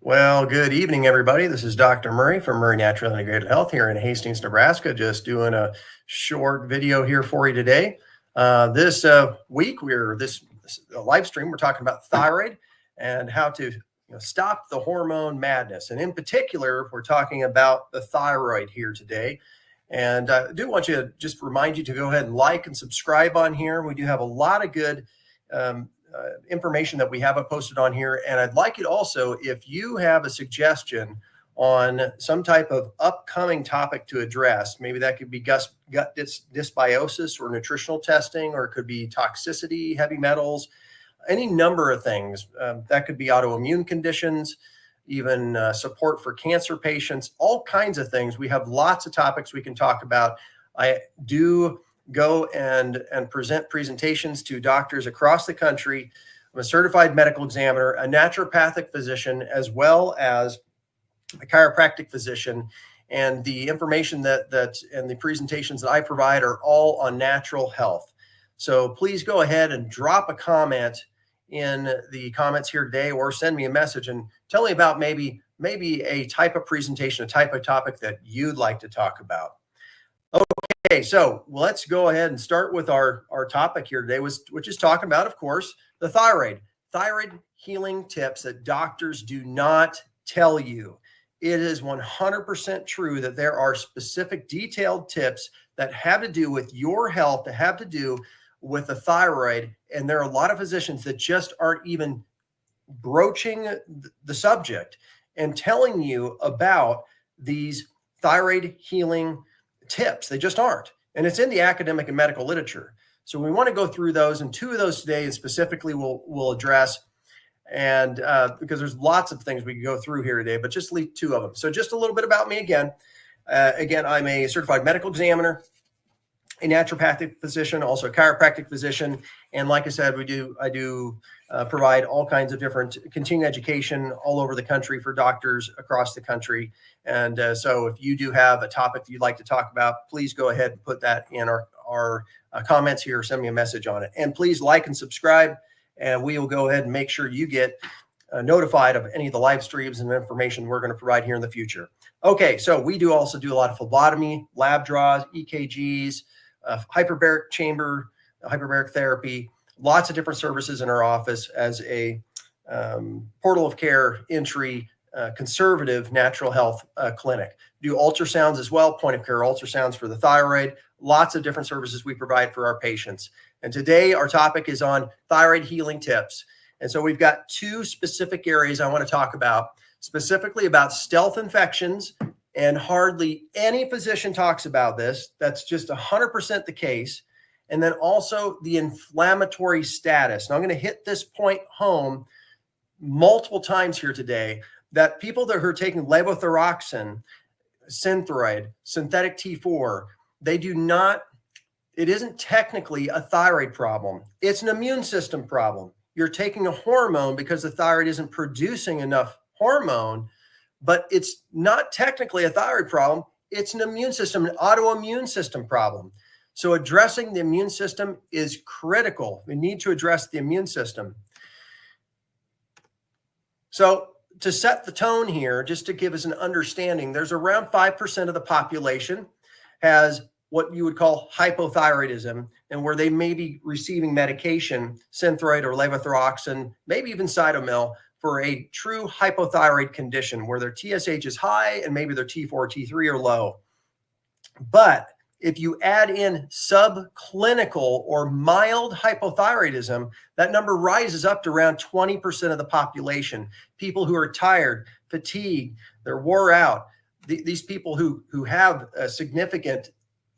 Well, good evening, everybody. This is Dr. Murray from Murray Natural Integrated Health here in Hastings, Nebraska. Just doing a short video here for you today. This week, this live stream. We're talking about thyroid and how to stop the hormone madness. And in particular, we're talking about the thyroid here today. And I do want you to just remind you to go ahead and like and subscribe on here. We do have a lot of good information that we have posted on here. And I'd like it also, if you have a suggestion on some type of upcoming topic to address, maybe that could be gut dysbiosis or nutritional testing, or it could be toxicity, heavy metals, any number of things. That could be autoimmune conditions, even support for cancer patients, all kinds of things. We have lots of topics we can talk about. I do go and present presentations to doctors across the country. I'm a certified medical examiner, a naturopathic physician, as well as a chiropractic physician. And the information and the presentations that I provide are all on natural health. So please go ahead and drop a comment in the comments here today, or send me a message and tell me about maybe a type of presentation, a type of topic that you'd like to talk about. Okay, so let's go ahead and start with our topic here today, which is talking about, of course, the thyroid healing tips that doctors do not tell you. It is 100% true that there are specific detailed tips that have to do with your health, that have to do with the thyroid. And there are a lot of physicians that just aren't even broaching the subject and telling you about these thyroid healing tips. They just aren't. And it's in the academic and medical literature. So we want to go through those, and two of those today and specifically we'll address. And because there's lots of things we can go through here today, but just leave two of them. So just a little bit about me again. I'm a certified medical examiner, a naturopathic physician, also a chiropractic physician. And like I said, I do provide all kinds of different continuing education all over the country for doctors across the country. And so if you do have a topic that you'd like to talk about, please go ahead and put that in our comments here, or send me a message on it. And please like and subscribe, and we will go ahead and make sure you get notified of any of the live streams and information we're going to provide here in the future. Okay, so we also do a lot of phlebotomy, lab draws, EKGs, hyperbaric chamber, hyperbaric therapy, lots of different services in our office as a portal of care entry, conservative natural health clinic. Do ultrasounds as well, point of care ultrasounds for the thyroid, lots of different services we provide for our patients. And today our topic is on thyroid healing tips. And so we've got two specific areas I want to talk about, specifically about stealth infections. And hardly any physician talks about this. That's just 100% the case. And then also the inflammatory status. And I'm going to hit this point home multiple times here today, that people that are taking levothyroxine, Synthroid, synthetic T4, it isn't technically a thyroid problem. It's an immune system problem. You're taking a hormone because the thyroid isn't producing enough hormone, but it's not technically a thyroid problem. It's an immune system, an autoimmune system problem. So addressing the immune system is critical. We need to address the immune system. So to set the tone here, just to give us an understanding, there's around 5% of the population has what you would call hypothyroidism, and where they may be receiving medication, Synthroid or levothyroxine, maybe even Cytomel, for a true hypothyroid condition where their TSH is high and maybe their T4 or T3 are low. But if you add in subclinical or mild hypothyroidism, that number rises up to around 20% of the population. People who are tired, fatigued, they're wore out. These people who have a significant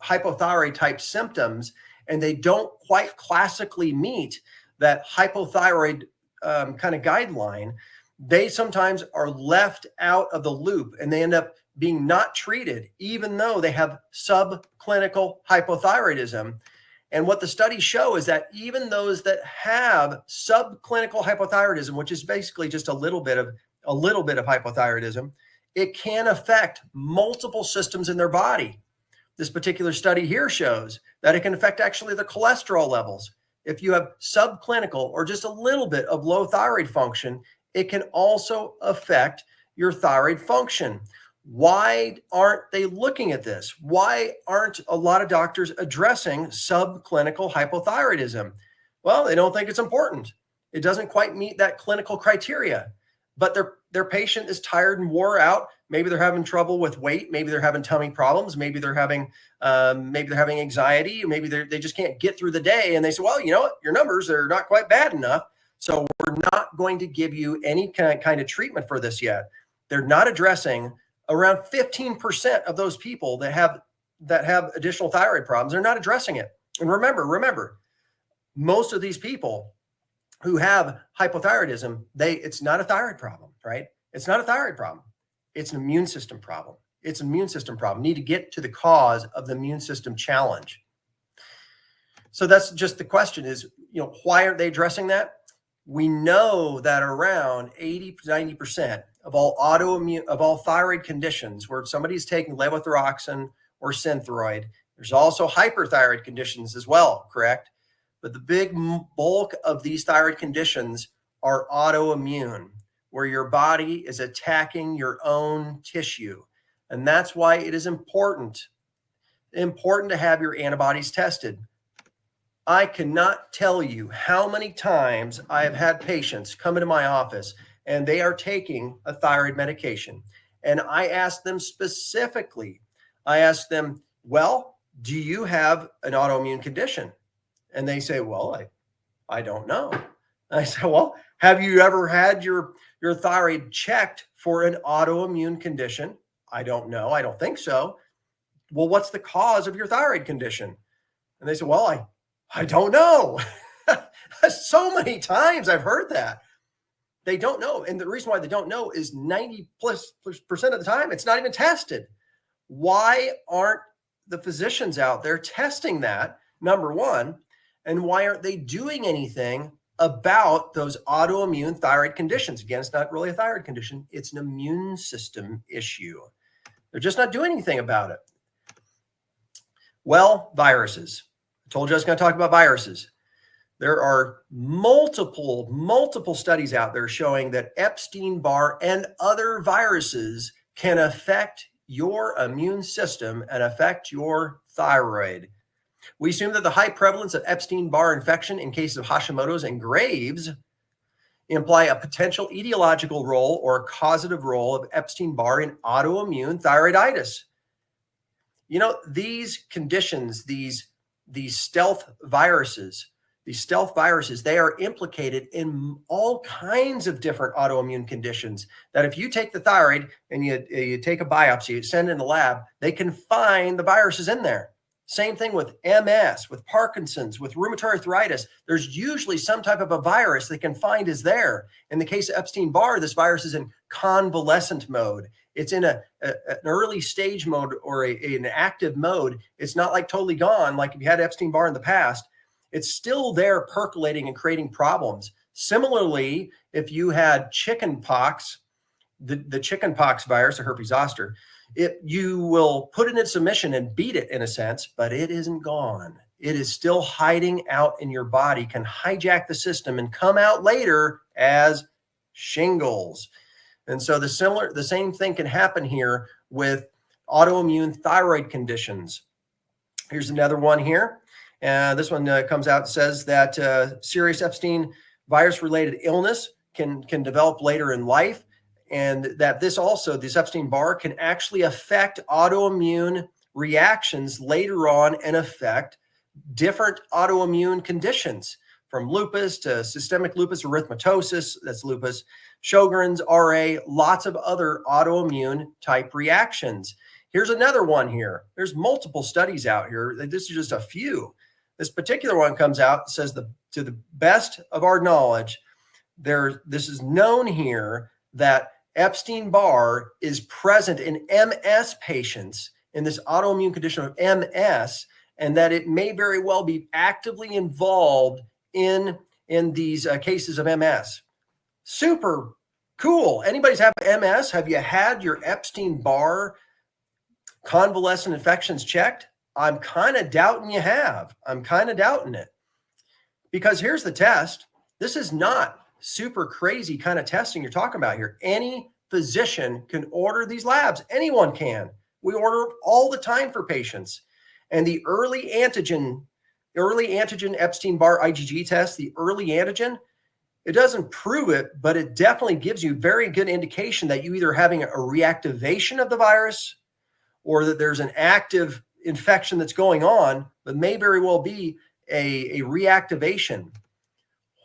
hypothyroid type symptoms, and they don't quite classically meet that hypothyroid kind of guideline, they sometimes are left out of the loop, and they end up being not treated, even though they have subclinical hypothyroidism. And what the studies show is that even those that have subclinical hypothyroidism, which is basically just a little bit of hypothyroidism, it can affect multiple systems in their body. This particular study here shows that it can affect actually the cholesterol levels. If you have subclinical or just a little bit of low thyroid function, it can also affect your thyroid function. Why aren't they looking at this? Why aren't a lot of doctors addressing subclinical hypothyroidism? Well, they don't think it's important. It doesn't quite meet that clinical criteria, but their patient is tired and wore out. Maybe they're having trouble with weight. Maybe they're having tummy problems. Maybe they're having anxiety. Maybe they just can't get through the day. And they say, well, you know what? Your numbers are not quite bad enough. So we're not going to give you any kind of treatment for this yet. They're not addressing around 15% of those people that have additional thyroid problems. They're not addressing it. And remember, most of these people who have hypothyroidism, it's not a thyroid problem, right? It's not a thyroid problem. It's an immune system problem. It's an immune system problem. You need to get to the cause of the immune system challenge. So that's just the question is, why aren't they addressing that? We know that around 80 to 90% of all thyroid conditions where somebody's taking levothyroxine or Synthroid, there's also hyperthyroid conditions as well, correct? But the big bulk of these thyroid conditions are autoimmune, where your body is attacking your own tissue. And that's why it is important to have your antibodies tested. I cannot tell you how many times I have had patients come into my office and they are taking a thyroid medication. And I ask them specifically, well, do you have an autoimmune condition? And they say, well, I don't know. I say, well, have you ever had your thyroid checked for an autoimmune condition? I don't know. I don't think so. Well, what's the cause of your thyroid condition? And they say, well, I don't know. So many times I've heard that. They don't know. And the reason why they don't know is 90+% of the time, it's not even tested. Why aren't the physicians out there testing that, number one? And why aren't they doing anything about those autoimmune thyroid conditions? Again, it's not really a thyroid condition. It's an immune system issue. They're just not doing anything about it. Well, viruses. I told you I was going to talk about viruses. There are multiple studies out there showing that Epstein-Barr and other viruses can affect your immune system and affect your thyroid. We assume that the high prevalence of Epstein-Barr infection in cases of Hashimoto's and Graves imply a potential etiological role or a causative role of Epstein-Barr in autoimmune thyroiditis. These conditions, these stealth viruses, they are implicated in all kinds of different autoimmune conditions that if you take the thyroid and you take a biopsy, you send it in the lab, they can find the viruses in there. Same thing with MS, with Parkinson's, with rheumatoid arthritis. There's usually some type of a virus they can find is there. In the case of Epstein-Barr, this virus is in convalescent mode. It's in an early stage mode or an active mode. It's not like totally gone, like if you had Epstein-Barr in the past. It's still there percolating and creating problems. Similarly, if you had chicken pox, the chicken pox virus, or herpes zoster, you will put it in submission and beat it in a sense, but it isn't gone. It is still hiding out in your body, can hijack the system and come out later as shingles. And so the same thing can happen here with autoimmune thyroid conditions. Here's another one here. This one comes out and says that serious Epstein virus-related illness can develop later in life, and that this Epstein-Barr can actually affect autoimmune reactions later on and affect different autoimmune conditions, from lupus to systemic lupus erythematosus, that's lupus, Sjogren's, RA, lots of other autoimmune type reactions. Here's another one here. There's multiple studies out here. This is just a few. This particular one comes out and says, to the best of our knowledge, this is known here that Epstein-Barr is present in MS patients, in this autoimmune condition of MS, and that it may very well be actively involved in these cases of MS. Super cool. Anybody's have MS? Have you had your Epstein-Barr convalescent infections checked? I'm kind of doubting you have. I'm kind of doubting it. Because here's the test. This is not super crazy kind of testing you're talking about here. Any physician can order these labs. Anyone can. We order all the time for patients. And the early antigen Epstein-Barr IgG test, the early antigen, it doesn't prove it, but it definitely gives you very good indication that you either having a reactivation of the virus or that there's an active infection that's going on, but may very well be a reactivation.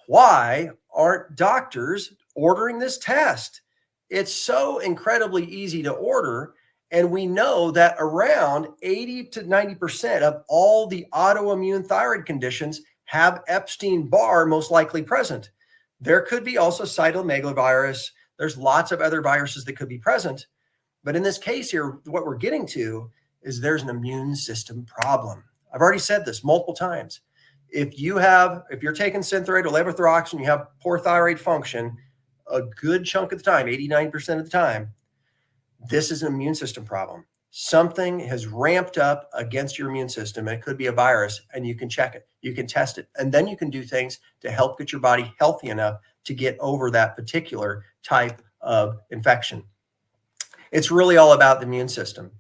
Why aren't doctors ordering this test? It's so incredibly easy to order. And we know that around 80 to 90% of all the autoimmune thyroid conditions have Epstein-Barr most likely present. There could be also cytomegalovirus. There's lots of other viruses that could be present. But in this case here, what we're getting to is there's an immune system problem. I've already said this multiple times. If you're taking Synthroid or levothyroxine, you have poor thyroid function, a good chunk of the time, 89% of the time, this is an immune system problem. Something has ramped up against your immune system. And it could be a virus, and you can check it. You can test it. And then you can do things to help get your body healthy enough to get over that particular type of infection. It's really all about the immune system.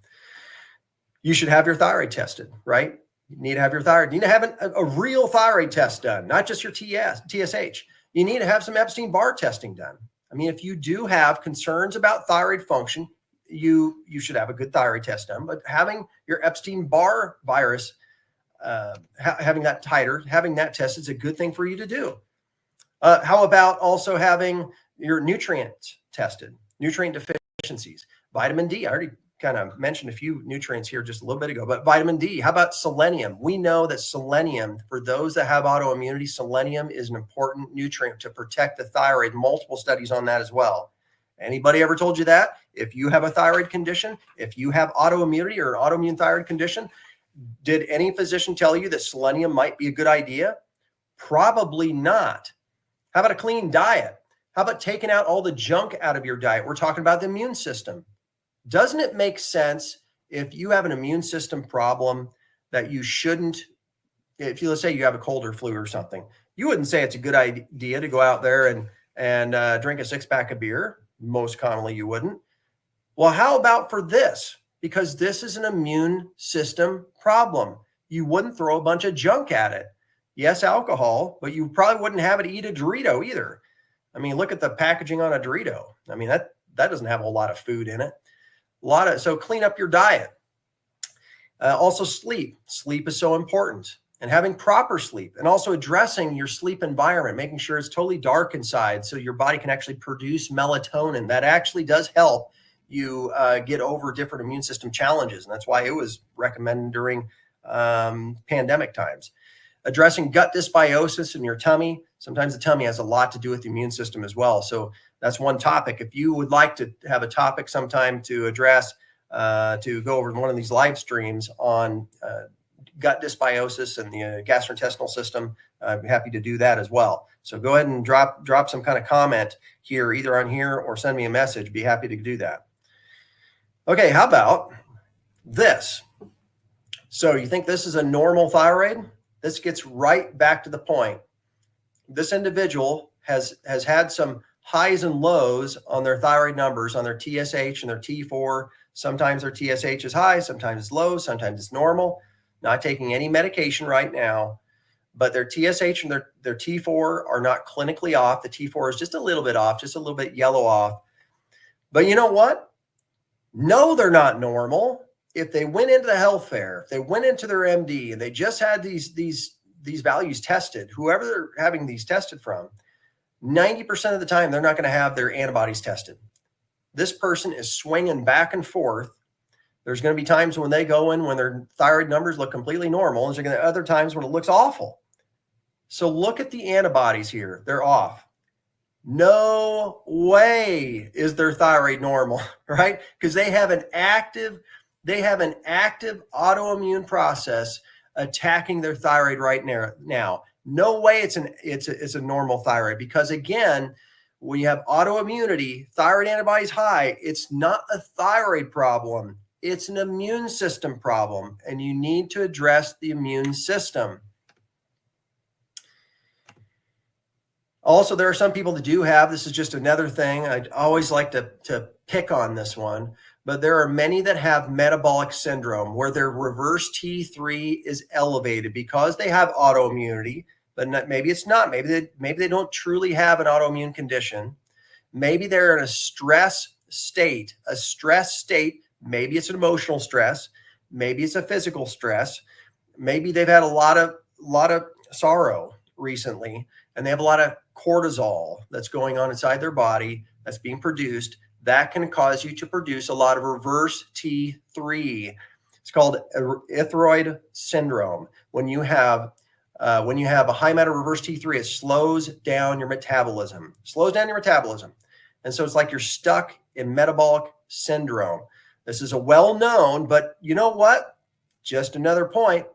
You should have your thyroid tested, right? You need to have your thyroid. You need to have a real thyroid test done, not just your TSH. You need to have some Epstein-Barr testing done. I mean, if you do have concerns about thyroid function, you should have a good thyroid test done. But having your Epstein-Barr virus, having that titer, having that test is a good thing for you to do. How about also having your nutrients tested, nutrient deficiencies, vitamin D? I already kind of mentioned a few nutrients here just a little bit ago, but vitamin D. How about selenium? We know that selenium, for those that have autoimmunity, selenium is an important nutrient to protect the thyroid. Multiple studies on that as well. Anybody ever told you that? If you have a thyroid condition, if you have autoimmunity or an autoimmune thyroid condition, did any physician tell you that selenium might be a good idea? Probably not. How about a clean diet? How about taking out all the junk out of your diet? We're talking about the immune system. Doesn't it make sense if you have an immune system problem that you shouldn't, let's say you have a cold or flu or something, you wouldn't say it's a good idea to go out there and drink a 6-pack of beer. Most commonly you wouldn't. Well, how about for this? Because this is an immune system problem. You wouldn't throw a bunch of junk at it. Yes, alcohol, but you probably wouldn't have it eat a Dorito either. I mean, look at the packaging on a Dorito. I mean, that doesn't have a lot of food in it. So clean up your diet. Also sleep. Sleep is so important. And having proper sleep, and also addressing your sleep environment, making sure it's totally dark inside so your body can actually produce melatonin. That actually does help you get over different immune system challenges. And that's why it was recommended during pandemic times. Addressing gut dysbiosis in your tummy. Sometimes the tummy has a lot to do with the immune system as well. So that's one topic. If you would like to have a topic sometime to address, to go over one of these live streams on gut dysbiosis and the gastrointestinal system, I'm happy to do that as well. So go ahead and drop some kind of comment here, either on here or send me a message. Be happy to do that. Okay, how about this? So you think this is a normal thyroid? This gets right back to the point. This individual has had some highs and lows on their thyroid numbers, on their TSH and their T4. Sometimes their TSH is high, sometimes it's low, sometimes it's normal. Not taking any medication right now, but their TSH and their T4 are not clinically off. The T4 is just a little bit off, just a little bit yellow off. But you know what? No, they're not normal. If they went into the health fair, if they went into their MD and they just had these values tested, whoever they're having these tested from, 90% of the time, they're not going to have their antibodies tested. This person is swinging back and forth. There's going to be times when they go in when their thyroid numbers look completely normal, and there's going to be other times when it looks awful. So look at the antibodies here. They're off. No way is their thyroid normal, right? Because they have an active autoimmune process attacking their thyroid right now. No way it's a normal thyroid, because again, when you have autoimmunity, thyroid antibodies high, it's not a thyroid problem. It's an immune system problem, and you need to address the immune system. Also, there are some people that do have, this is just another thing. I always like to pick on this one, but there are many that have metabolic syndrome where their reverse T3 is elevated because they have autoimmunity, but maybe it's not. Maybe they don't truly have an autoimmune condition. Maybe they're in a stress state. Maybe it's an emotional stress. Maybe it's a physical stress. Maybe they've had a lot of sorrow recently, and they have a lot of cortisol that's going on inside their body that's being produced. That can cause you to produce a lot of reverse T3. It's called thyroid syndrome. When you have a high amount of reverse T3, it slows down your metabolism. And so it's like you're stuck in metabolic syndrome. This is a well-known, but you know what? Just another point.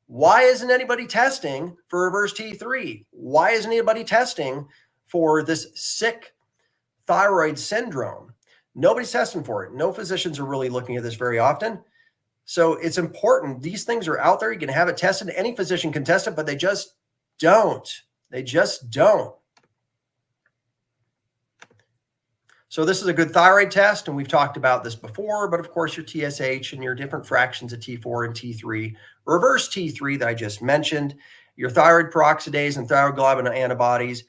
Why isn't anybody testing for reverse T3? Why isn't anybody testing for this sick thyroid syndrome? Nobody's testing for it. No physicians are really looking at this very often. So it's important. These things are out there. You can have it tested. Any physician can test it, but they just don't. So this is a good thyroid test, and we've talked about this before, but of course your TSH and your different fractions of T4 and T3, reverse T3 that I just mentioned, your thyroid peroxidase and thyroglobulin antibodies.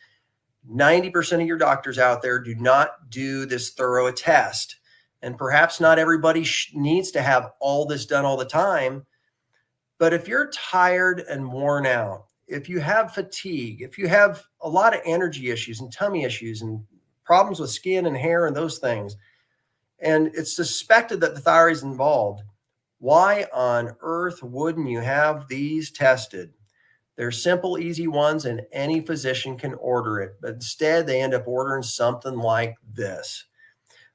90% of your doctors out there do not do this thorough test. And perhaps not everybody needs to have all this done all the time. But if you're tired and worn out, if you have fatigue, if you have a lot of energy issues and tummy issues and problems with skin and hair and those things, and it's suspected that the thyroid is involved, why on earth wouldn't you have these tested? They're simple, easy ones, and any physician can order it. But instead, they end up ordering something like this,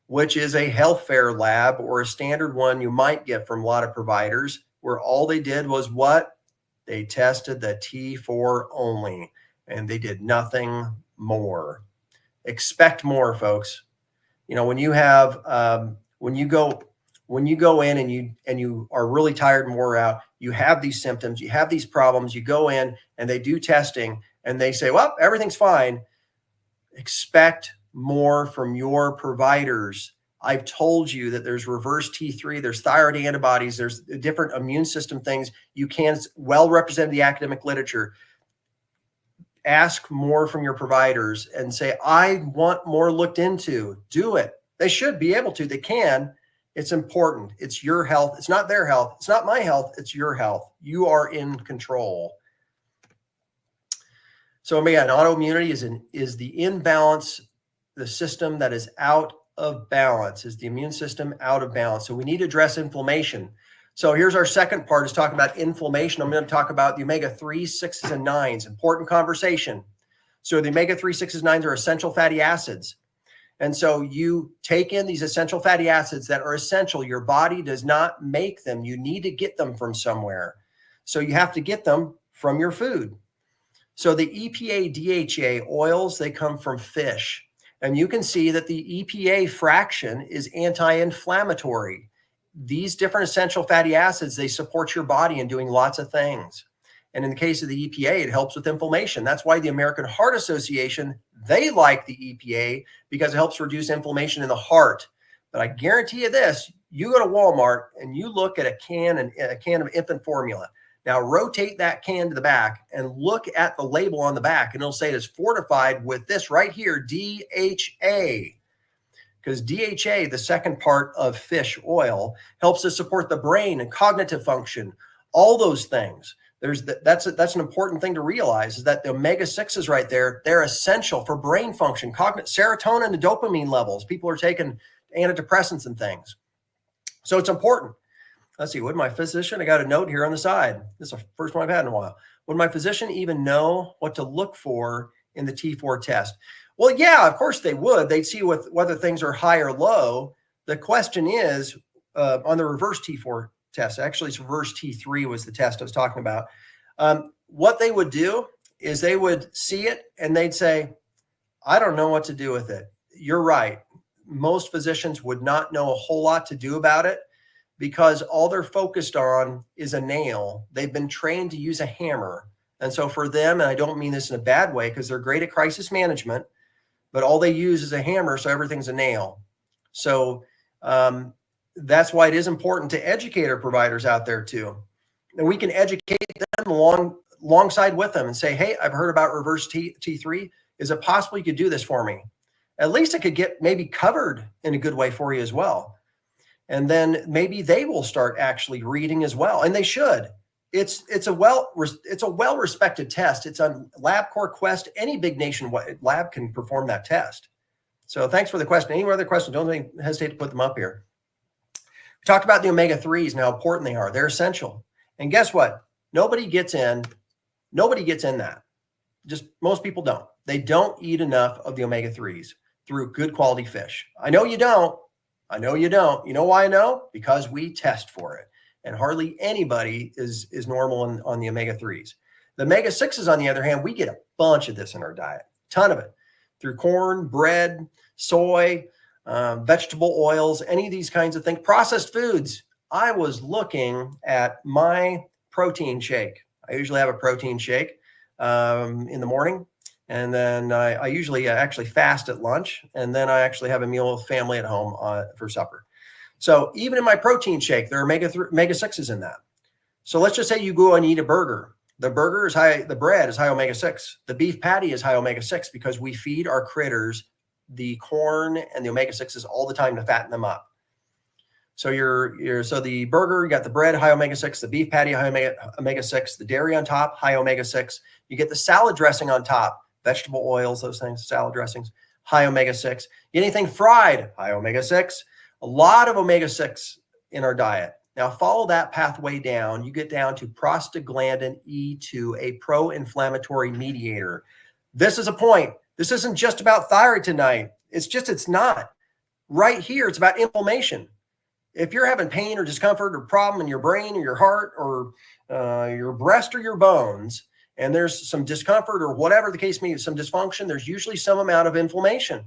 which is a health fair lab or a standard one you might get from a lot of providers, where all they did was what? They tested the T4 only, and they did nothing more. Expect more, folks. You know, when you have when you go in and you are really tired and wore out, you have these symptoms, you have these problems, you go in and they do testing and they say, well, everything's fine. Expect more from your providers. I've told you that there's reverse T3, there's thyroid antibodies, there's different immune system things. You can well represent the academic literature. Ask more from your providers and say, I want more looked into. Do it. They should be able to. They can. It's important. It's your health. It's not their health. It's not my health. It's your health. You are in control. So again, autoimmunity is the imbalance, the system that is out of balance, is the immune system out of balance. So we need to address inflammation. So here's our second part, is talking about inflammation. I'm going to talk about the omega-3, 6s, and 9s. Important conversation. So the omega-3, 6s, 9s are essential fatty acids. And so you take in these essential fatty acids that are essential. Your body does not make them. You need to get them from somewhere. So you have to get them from your food. So the EPA, DHA oils, they come from fish. And you can see that the EPA fraction is anti-inflammatory. These different essential fatty acids, they support your body in doing lots of things. And in the case of the EPA, it helps with inflammation. That's why the American Heart Association, they like the EPA because it helps reduce inflammation in the heart. But I guarantee you this, you go to Walmart and you look at a can of infant formula. Now rotate that can to the back and look at the label on the back, and it'll say it's fortified with this right here, DHA. Because DHA, the second part of fish oil, helps to support the brain and cognitive function, all those things. That's an important thing to realize, is that the omega-6s right there, they're essential for brain function, serotonin and dopamine levels. People are taking antidepressants and things. So it's important. Let's see, would my physician, I got a note here on the side. This is the first one I've had in a while. Would my physician even know what to look for in the T4 test? Well, yeah, of course they would. They'd see whether things are high or low. The question is, on the reverse T4 test, actually it's reverse T3 was the test I was talking about. What they would do is they would see it and they'd say, I don't know what to do with it. You're right. Most physicians would not know a whole lot to do about it because all they're focused on is a nail. They've been trained to use a hammer. And so for them, and I don't mean this in a bad way, because they're great at crisis management, but all they use is a hammer, so everything's a nail. So that's why it is important to educate our providers out there too. And we can educate them alongside with them and say, hey, I've heard about reverse T3. Is it possible you could do this for me? At least it could get maybe covered in a good way for you as well. And then maybe they will start actually reading as well. And they should. It's a well-respected test. It's on LabCorp Quest. Any big nationwide lab can perform that test. So thanks for the question. Any other questions? Don't hesitate to put them up here. We talked about the omega-3s and how important they are. They're essential. And guess what? Nobody gets in that. Just most people don't. They don't eat enough of the omega-3s through good quality fish. I know you don't. You know why I know? Because we test for it. And hardly anybody is normal on the omega-3s. The omega-6s, on the other hand, we get a bunch of this in our diet, ton of it, through corn, bread, soy, vegetable oils, any of these kinds of things. Processed foods. I was looking at my protein shake. I usually have a protein shake in the morning. And then I usually actually fast at lunch. And then I actually have a meal with family at home for supper. So even in my protein shake, there are omega-6s in that. So let's just say you go and eat a burger. The burger is high, the bread is high omega-6. The beef patty is high omega-6 because we feed our critters the corn and the omega-6s all the time to fatten them up. So so the burger, you got the bread, high omega-6, the beef patty, high omega-6, the dairy on top, high omega-6. You get the salad dressing on top, vegetable oils, those things, salad dressings, high omega-6. Anything fried, high omega-6. A lot of omega-6 in our diet. Now follow that pathway down. You get down to prostaglandin E2, a pro-inflammatory mediator. This is a point. This isn't just about thyroid tonight. It's not. Right here, it's about inflammation. If you're having pain or discomfort or problem in your brain or your heart or your breast or your bones, and there's some discomfort or whatever the case may be, some dysfunction, there's usually some amount of inflammation.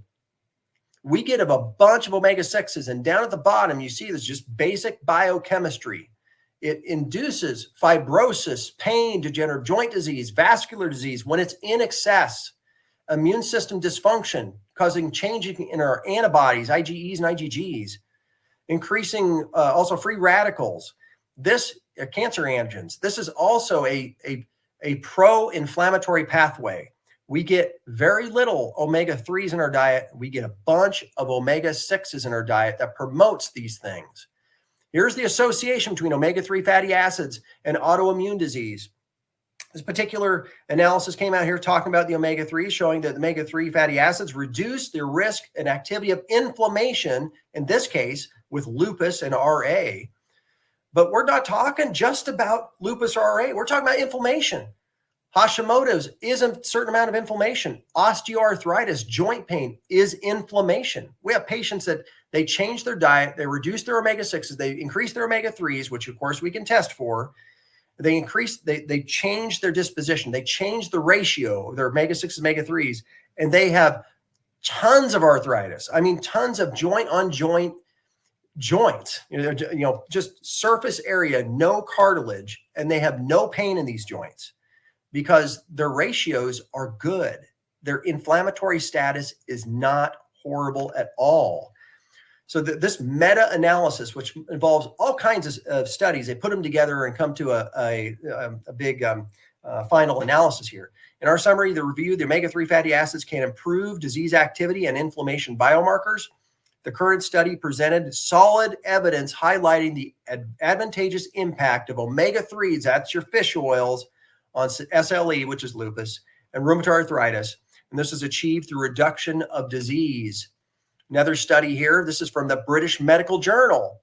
We get a bunch of omega-6s, and down at the bottom, you see this just basic biochemistry. It induces fibrosis, pain, degenerative joint disease, vascular disease when it's in excess, immune system dysfunction, causing changing in our antibodies, IgEs and IgGs, increasing also free radicals. This cancer antigens. This is also a pro-inflammatory pathway. We get very little omega-3s in our diet. We get a bunch of omega-6s in our diet that promotes these things. Here's the association between omega-3 fatty acids and autoimmune disease. This particular analysis came out here talking about the omega-3s, showing that omega-3 fatty acids reduce the risk and activity of inflammation, in this case, with lupus and RA. But we're not talking just about lupus or RA. We're talking about inflammation. Hashimoto's is a certain amount of inflammation. Osteoarthritis, joint pain is inflammation. We have patients that they change their diet, they reduce their omega-6s, they increase their omega-3s, which of course we can test for. They change their disposition, they change the ratio of their omega-6s, omega-3s, and they have tons of arthritis. I mean, tons of joint on joint joints, just surface area, no cartilage, and they have no pain in these joints, because their ratios are good. Their inflammatory status is not horrible at all. So this meta-analysis, which involves all kinds of studies, they put them together and come to a big final analysis here. In our summary, the review, the omega-3 fatty acids can improve disease activity and inflammation biomarkers. The current study presented solid evidence highlighting the advantageous impact of omega-3s, that's your fish oils, on SLE, which is lupus, and rheumatoid arthritis. And this is achieved through reduction of disease. Another study here, this is from the British Medical Journal.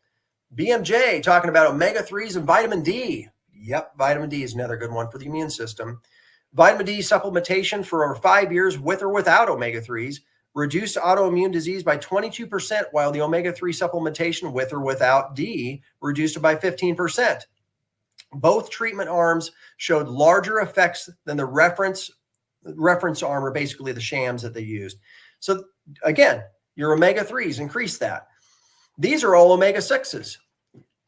BMJ talking about omega-3s and vitamin D. Yep, vitamin D is another good one for the immune system. Vitamin D supplementation for over 5 years with or without omega-3s reduced autoimmune disease by 22%, while the omega-3 supplementation with or without D reduced it by 15%. Both treatment arms showed larger effects than the reference arm, or basically the shams that they used. So again, your omega-3s increase that. These are all omega-6s.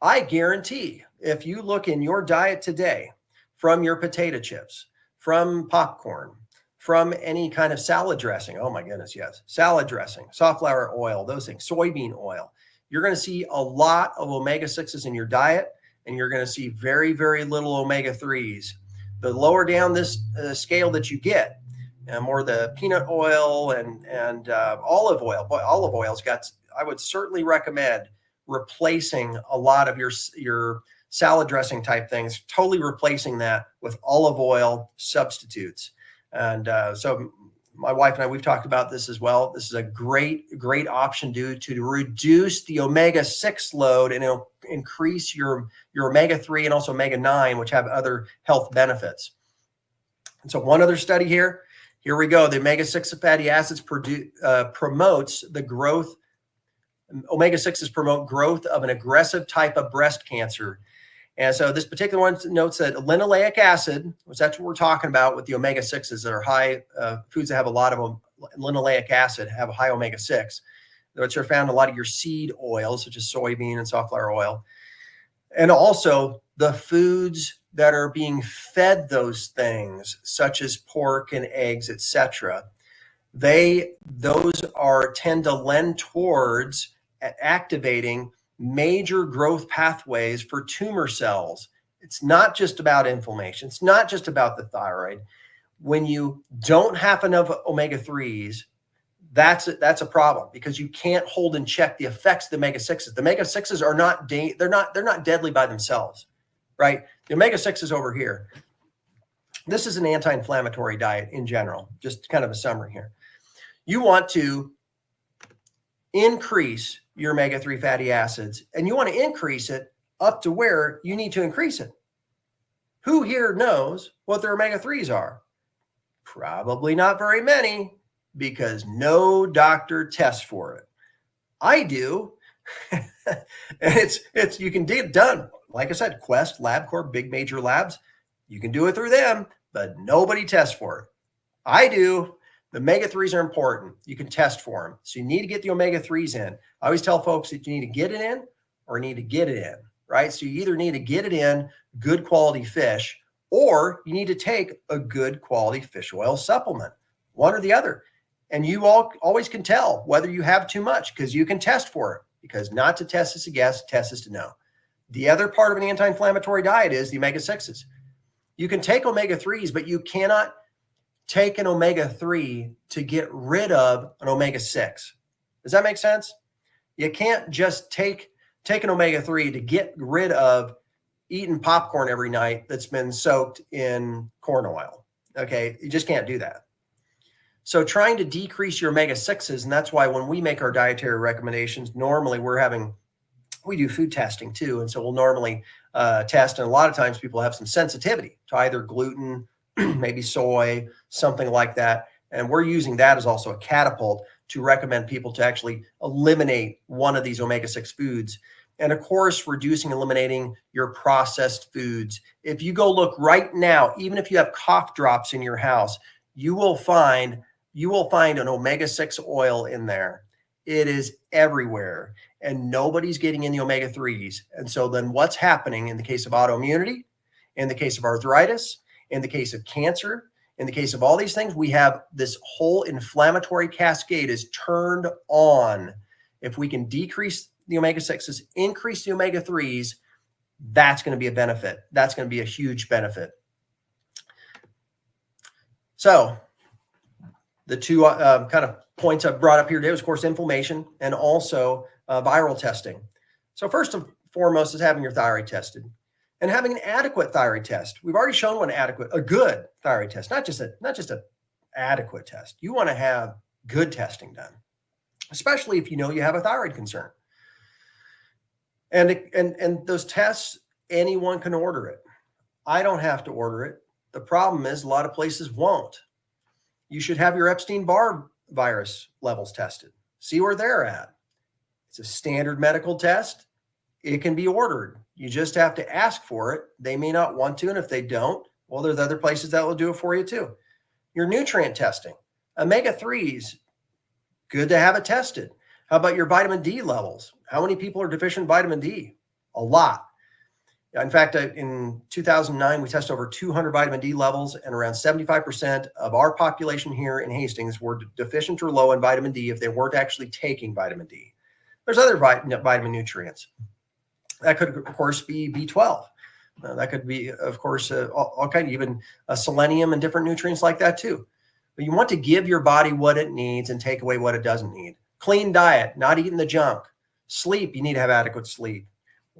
I guarantee if you look in your diet today, from your potato chips, from popcorn, from any kind of salad dressing. Oh my goodness, yes. Salad dressing, soft flour oil, those things, soybean oil. You're going to see a lot of omega-6s in your diet, and you're going to see very, very little omega-3s. The lower down this scale that you get, more the peanut oil and olive oil. Boy, olive oil's got, I would certainly recommend replacing a lot of your salad dressing type things, totally replacing that with olive oil substitutes. And so my wife and I, we've talked about this as well. This is a great option to reduce the omega-6 load, and it'll increase your omega-3 and also omega-9, which have other health benefits. And so one other study here we go. The omega-6 fatty acids promotes the growth. Omega-6s promote growth of an aggressive type of breast cancer. And so this particular one notes that linoleic acid, which that's what we're talking about with the omega-6s that are high, foods that have a lot of linoleic acid have a high omega-6, which are found in a lot of your seed oils, such as soybean and soft flour oil. And also the foods that are being fed those things, such as pork and eggs, etc. Those tend to lend towards activating major growth pathways for tumor cells. It's not just about inflammation. It's not just about the thyroid. When you don't have enough omega-3s, that's a problem, because you can't hold in check the effects of the omega-6s. The omega-6s are not they're not deadly by themselves, right? The omega-6s over here. This is an anti-inflammatory diet in general. Just kind of a summary here. You want to increase your omega-3 fatty acids, and you want to increase it up to where you need to increase it. Who here knows what their omega-3s are? Probably not very many, because no doctor tests for it. I do. And it's you can get it done. Like I said, Quest, LabCorp, big major labs, you can do it through them, but nobody tests for it. I do. The omega-3s are important. You can test for them. So you need to get the omega-3s in. I always tell folks that you need to get it in or need to get it in, right? So you either need to get it in good quality fish, or you need to take a good quality fish oil supplement, one or the other. And you always can tell whether you have too much, because you can test for it, because not to test is a guess, test is to know. The other part of an anti-inflammatory diet is the omega-6s. You can take omega-3s, but you cannot take an omega-3 to get rid of an omega-6. Does that make sense? You can't just take an omega-3 to get rid of eating popcorn every night that's been soaked in corn oil. Okay, you just can't do that. So trying to decrease your omega-6s, and that's why when we make our dietary recommendations, normally we do food testing too. And so we'll normally test, and a lot of times people have some sensitivity to either gluten, maybe soy, something like that. And we're using that as also a catapult to recommend people to actually eliminate one of these omega-6 foods. And of course, eliminating your processed foods. If you go look right now, even if you have cough drops in your house, you will find an omega-6 oil in there. It is everywhere, and nobody's getting in the omega-3s. And so then what's happening in the case of autoimmunity, in the case of arthritis, in the case of cancer, in the case of all these things, we have this whole inflammatory cascade is turned on. If we can decrease the omega-6s, increase the omega-3s, that's going to be a benefit. That's going to be a huge benefit. So the two kind of points I've brought up here today was, of course, inflammation and also viral testing. So first and foremost is having your thyroid tested and having an adequate thyroid test. We've already shown a good thyroid test, not just a adequate test. You want to have good testing done, especially if you know you have a thyroid concern. And those tests, anyone can order it. I don't have to order it. The problem is a lot of places won't. You should have your Epstein-Barr virus levels tested. See where they're at. It's a standard medical test. It can be ordered. You just have to ask for it. They may not want to, and if they don't, well, there's other places that will do it for you too. Your nutrient testing. Omega-3s, good to have it tested. How about your vitamin D levels? How many people are deficient in vitamin D? A lot. In fact, in 2009, we tested over 200 vitamin D levels, and around 75% of our population here in Hastings were deficient or low in vitamin D if they weren't actually taking vitamin D. There's other vitamin nutrients. That could, of course, be B12. That could be, of course, all kind of even selenium and different nutrients like that too. But you want to give your body what it needs and take away what it doesn't need. Clean diet, not eating the junk. Sleep, you need to have adequate sleep.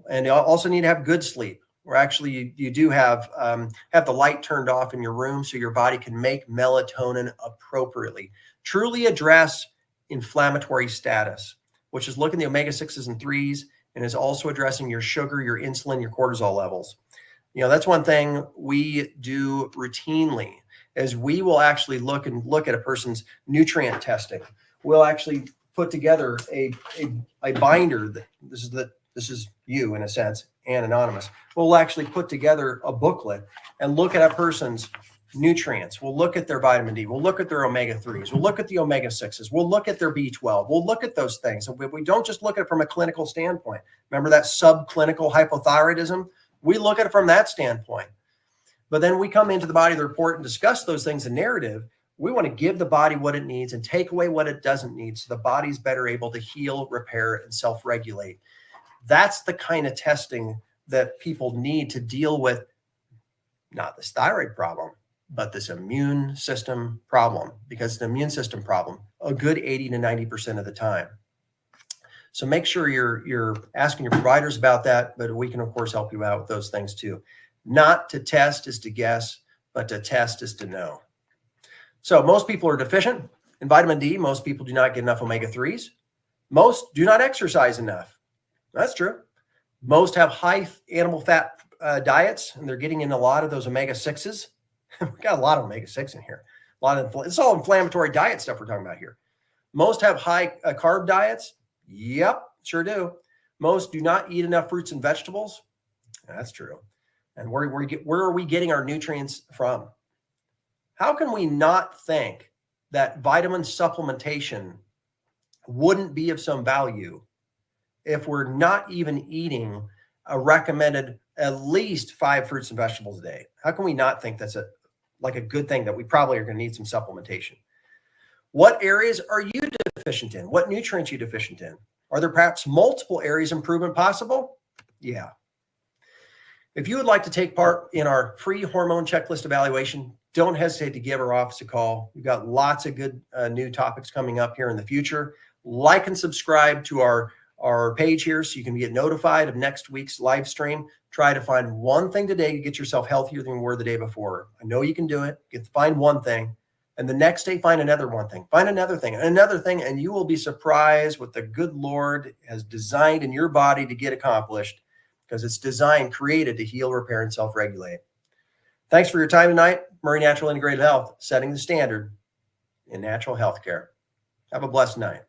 And you also need to have good sleep, where actually you do have the light turned off in your room so your body can make melatonin appropriately. Truly address inflammatory status, which is looking at the omega-6s and 3s, and is also addressing your sugar, your insulin, your cortisol levels. That's one thing we do routinely, is we will actually look at a person's nutrient testing. We'll actually put together a binder. This is you in a sense, and anonymous. We'll actually put together a booklet and look at a person's nutrients. We'll look at their vitamin D. We'll look at their omega-3s. We'll look at the omega-6s. We'll look at their B12. We'll look at those things. So we don't just look at it from a clinical standpoint. Remember that subclinical hypothyroidism? We look at it from that standpoint. But then we come into the body of the report and discuss those things in narrative. We want to give the body what it needs and take away what it doesn't need so the body's better able to heal, repair, and self-regulate. That's the kind of testing that people need to deal with, not this thyroid problem, but this immune system problem, because it's an immune system problem a good 80 to 90% of the time. So make sure you're asking your providers about that, but we can, of course, help you out with those things too. Not to test is to guess, but to test is to know. So most people are deficient in vitamin D. Most people do not get enough omega-3s. Most do not exercise enough. That's true. Most have high animal fat diets, and they're getting in a lot of those omega-6s. We've got a lot of omega-6 in here. It's all inflammatory diet stuff we're talking about here. Most have high carb diets. Yep, sure do. Most do not eat enough fruits and vegetables. That's true. And where are we getting our nutrients from? How can we not think that vitamin supplementation wouldn't be of some value if we're not even eating a recommended at least 5 fruits and vegetables a day? How can we not think that's a good thing, that we probably are going to need some supplementation? What areas are you deficient in? What nutrients are you deficient in? Are there perhaps multiple areas of improvement possible? Yeah. If you would like to take part in our free hormone checklist evaluation, don't hesitate to give our office a call. We've got lots of good new topics coming up here in the future. Like and subscribe to our page here so you can get notified of next week's live stream. Try to find one thing today to get yourself healthier than you were the day before. I know you can do it. Find one thing, and the next day find another one thing. Find another thing, and another thing, and you will be surprised what the good Lord has designed in your body to get accomplished, because it's created to heal, repair, and self-regulate. Thanks for your time tonight. Murray Natural Integrated Health, setting the standard in natural health care. Have a blessed night.